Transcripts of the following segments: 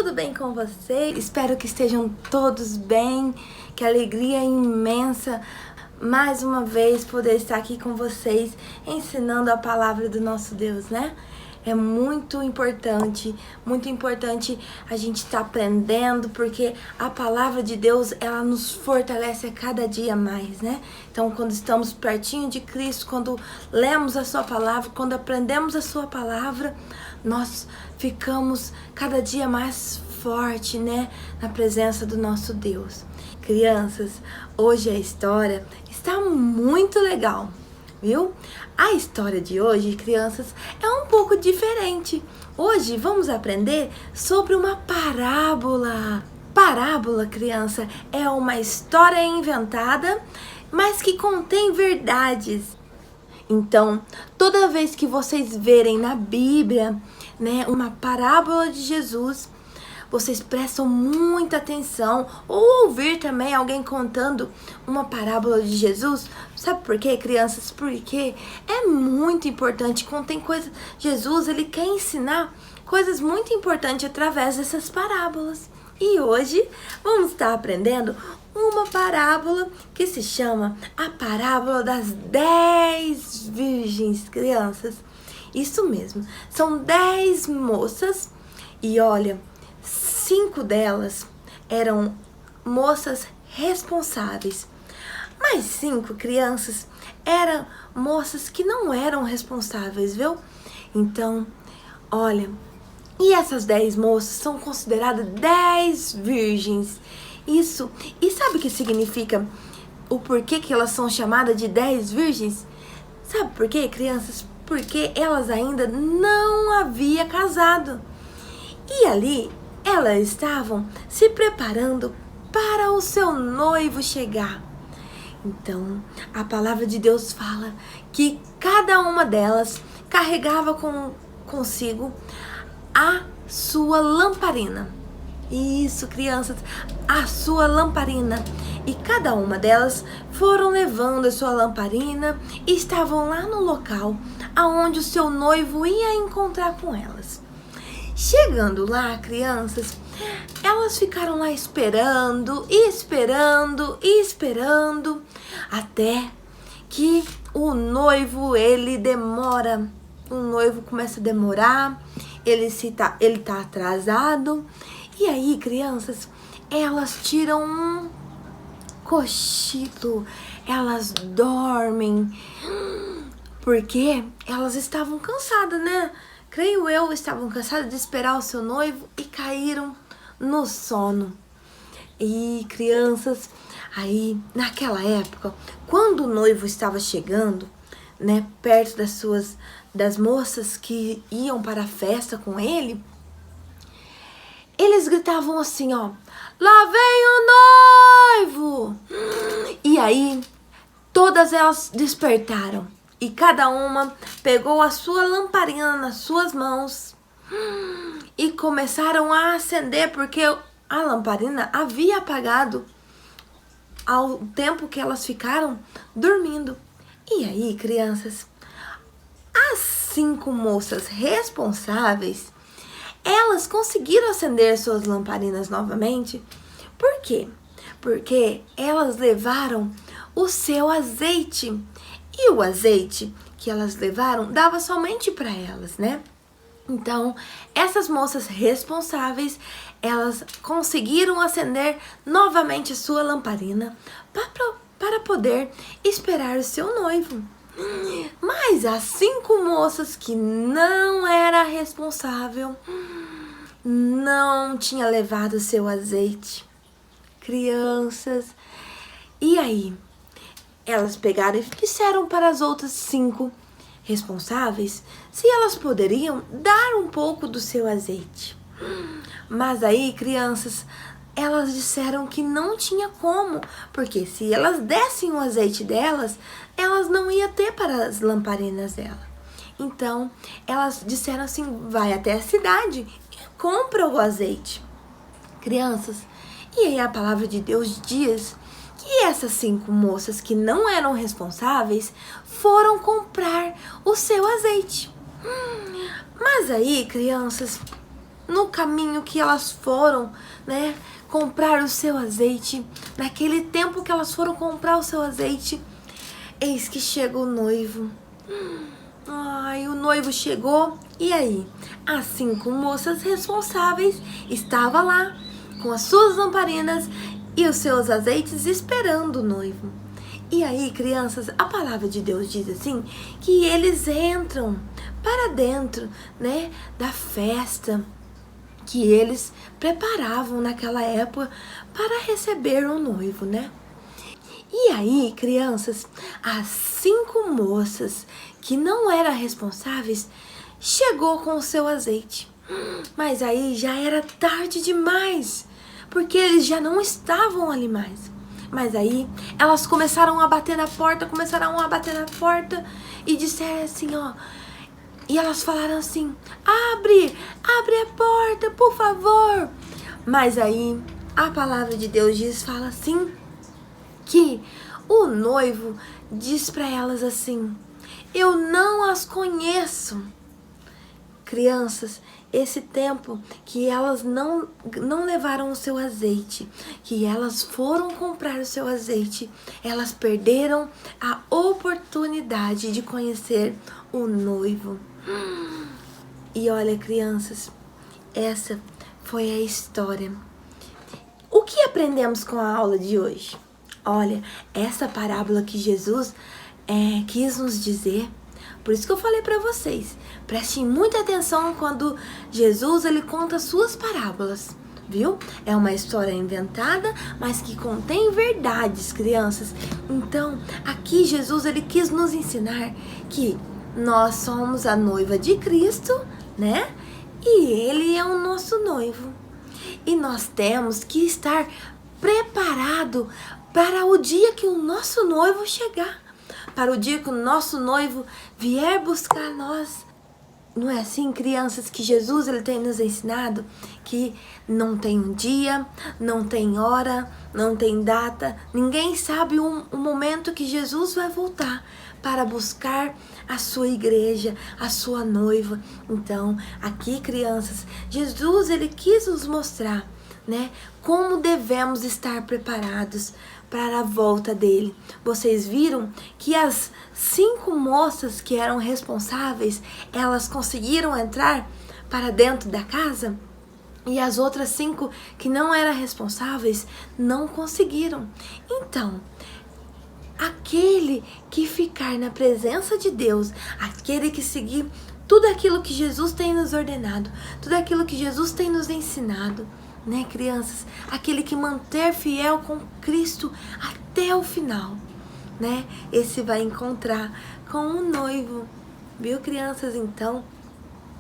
tudo bem com vocês? Espero que estejam todos bem, que alegria imensa mais uma vez poder estar aqui com vocês ensinando a palavra do nosso Deus, né? É muito importante a gente estar aprendendo, porque a palavra de Deus, ela nos fortalece a cada dia mais, né? Então, quando estamos pertinho de Cristo, quando lemos a sua palavra, quando aprendemos a sua palavra, nós ficamos cada dia mais forte, né? Na presença do nosso Deus. Crianças, hoje a história está muito legal, viu? A história de hoje, crianças, é um pouco diferente. Hoje vamos aprender sobre uma parábola. Parábola, criança, é uma história inventada, mas que contém verdades. Então, toda vez que vocês verem na Bíblia, né, uma parábola de Jesus, vocês prestam muita atenção, ou ouvir também alguém contando uma parábola de Jesus. Sabe por quê, crianças? Porque é muito importante. Contém coisas. Jesus, ele quer ensinar coisas muito importantes através dessas parábolas. E hoje vamos estar aprendendo uma parábola que se chama a parábola das 10 virgens, crianças. Isso mesmo, são 10 moças e olha, 5 delas eram moças responsáveis, mas 5 crianças eram moças que não eram responsáveis, viu? Então, olha, e essas 10 moças são consideradas 10 virgens. Isso, e sabe o que significa o porquê que elas são chamadas de 10 virgens? Sabe por quê, crianças? Porque elas ainda não haviam casado. E ali, elas estavam se preparando para o seu noivo chegar. Então, a palavra de Deus fala que cada uma delas carregava consigo a sua lamparina. Isso, crianças, a sua lamparina. E cada uma delas foram levando a sua lamparina e estavam lá no local aonde o seu noivo ia encontrar com elas. Chegando lá, crianças, elas ficaram lá esperando, até que o noivo, ele demora. O noivo começa a demorar, ele tá atrasado. E aí, crianças, elas tiram um cochilo, elas dormem, porque elas estavam cansadas, né? Creio eu, estavam cansadas de esperar o seu noivo e caíram no sono. E crianças, aí naquela época, quando o noivo estava chegando, né, perto das moças que iam para a festa com ele, eles gritavam assim, ó: lá vem o noivo! E aí, todas elas despertaram. E cada uma pegou a sua lamparina nas suas mãos e começaram a acender, porque a lamparina havia apagado ao tempo que elas ficaram dormindo. E aí, crianças, as 5 moças responsáveis, elas conseguiram acender suas lamparinas novamente. Por quê? Porque elas levaram o seu azeite. E o azeite que elas levaram dava somente para elas, né? Então, essas moças responsáveis, elas conseguiram acender novamente a sua lamparina para poder esperar o seu noivo. Mas as 5 moças que não era responsável, não tinha levado o seu azeite. Crianças, e aí? Elas pegaram e disseram para as outras 5 responsáveis se elas poderiam dar um pouco do seu azeite. Mas aí, crianças, elas disseram que não tinha como, porque se elas dessem o azeite delas, elas não iam ter para as lamparinas dela. Então, elas disseram assim: vai até a cidade e compra o azeite. Crianças, e aí a palavra de Deus diz que essas 5 moças que não eram responsáveis foram comprar o seu azeite. Mas aí, crianças, no caminho que elas foram, né, comprar o seu azeite, naquele tempo que elas foram comprar o seu azeite, eis que chega o noivo. Ai, o noivo chegou, e aí? As 5 moças responsáveis estavam lá, com as suas lamparinas e os seus azeites, esperando o noivo. E aí, crianças, a palavra de Deus diz assim, que eles entram para dentro, né, da festa que eles preparavam naquela época para receber o noivo, né? E aí, crianças, as 5 moças que não eram responsáveis chegou com o seu azeite. Mas aí já era tarde demais, porque eles já não estavam ali mais. Mas aí elas começaram a bater na porta, e disseram assim, ó. E elas falaram assim, abre a porta, por favor. Mas aí a palavra de Deus fala assim, que o noivo diz para elas assim, eu não as conheço. Crianças, esse tempo que elas não levaram o seu azeite, que elas foram comprar o seu azeite, elas perderam a oportunidade de conhecer o noivo. E olha, crianças, essa foi a história. O que aprendemos com a aula de hoje? Olha, essa parábola que Jesus quis nos dizer. Por isso que eu falei para vocês, prestem muita atenção quando Jesus ele conta suas parábolas, viu? É uma história inventada, mas que contém verdades, crianças. Então, aqui Jesus ele quis nos ensinar que nós somos a noiva de Cristo, né? E ele é o nosso noivo. E nós temos que estar preparado para o dia que o nosso noivo chegar. Para o dia que o nosso noivo vier buscar nós. Não é assim, crianças, que Jesus ele tem nos ensinado que não tem um dia, não tem hora, não tem data. Ninguém sabe o momento que Jesus vai voltar para buscar a sua igreja, a sua noiva. Então, aqui, crianças, Jesus ele quis nos mostrar, né, como devemos estar preparados para a volta dele. Vocês viram que as 5 moças que eram responsáveis, elas conseguiram entrar para dentro da casa? E as outras 5 que não eram responsáveis não conseguiram. Então, aquele que ficar na presença de Deus, aquele que seguir tudo aquilo que Jesus tem nos ordenado, tudo aquilo que Jesus tem nos ensinado, né, crianças? Aquele que manter fiel com Cristo até o final, né? Esse vai encontrar com o noivo, viu, crianças? Então,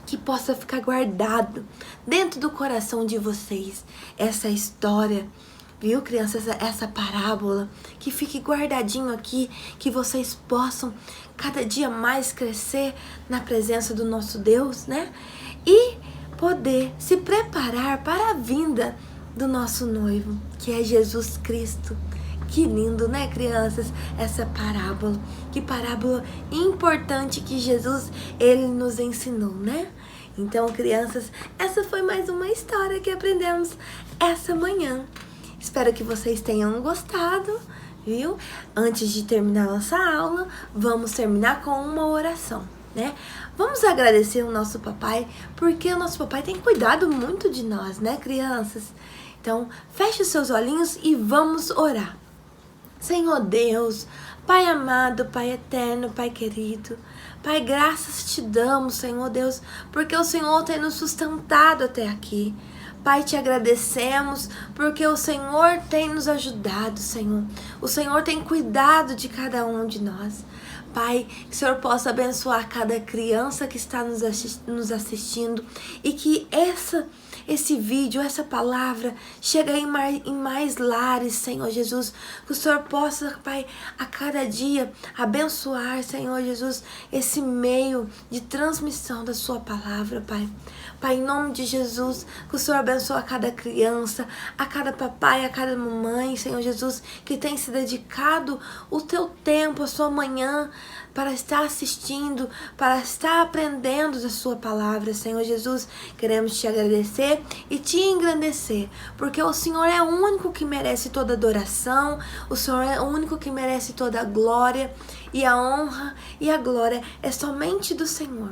que possa ficar guardado dentro do coração de vocês essa história, viu, crianças? Essa parábola, que fique guardadinho aqui, que vocês possam cada dia mais crescer na presença do nosso Deus, né? E poder se preparar para a vinda do nosso noivo, que é Jesus Cristo. Que lindo, né, crianças? Essa parábola. Que parábola importante que Jesus, ele nos ensinou, né? Então, crianças, essa foi mais uma história que aprendemos essa manhã. Espero que vocês tenham gostado, viu? Antes de terminar nossa aula, vamos terminar com uma oração, né? Vamos agradecer o nosso papai, porque o nosso papai tem cuidado muito de nós, né, crianças? Então, feche os seus olhinhos e vamos orar. Senhor Deus, Pai amado, Pai eterno, Pai querido, Pai, graças te damos, Senhor Deus, porque o Senhor tem nos sustentado até aqui. Pai, te agradecemos porque o Senhor tem nos ajudado, Senhor. O Senhor tem cuidado de cada um de nós. Pai, que o Senhor possa abençoar cada criança que está nos assistindo e que esse vídeo, essa palavra chegue em mais lares, Senhor Jesus. Que o Senhor possa, Pai, a cada dia abençoar, Senhor Jesus, esse meio de transmissão da sua palavra, Pai. Pai, em nome de Jesus, que o Senhor abençoe a cada criança, a cada papai, a cada mamãe, Senhor Jesus, que tem se dedicado o teu tempo, a sua manhã, para estar assistindo, para estar aprendendo da sua palavra, Senhor Jesus. Queremos te agradecer e te engrandecer, porque o Senhor é o único que merece toda adoração, o Senhor é o único que merece toda a glória, e a honra e a glória é somente do Senhor.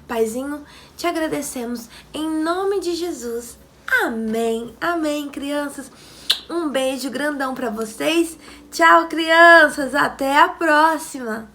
Paizinho, te agradecemos em nome de Jesus. Amém. Amém, crianças. Um beijo grandão para vocês. Tchau, crianças. Até a próxima.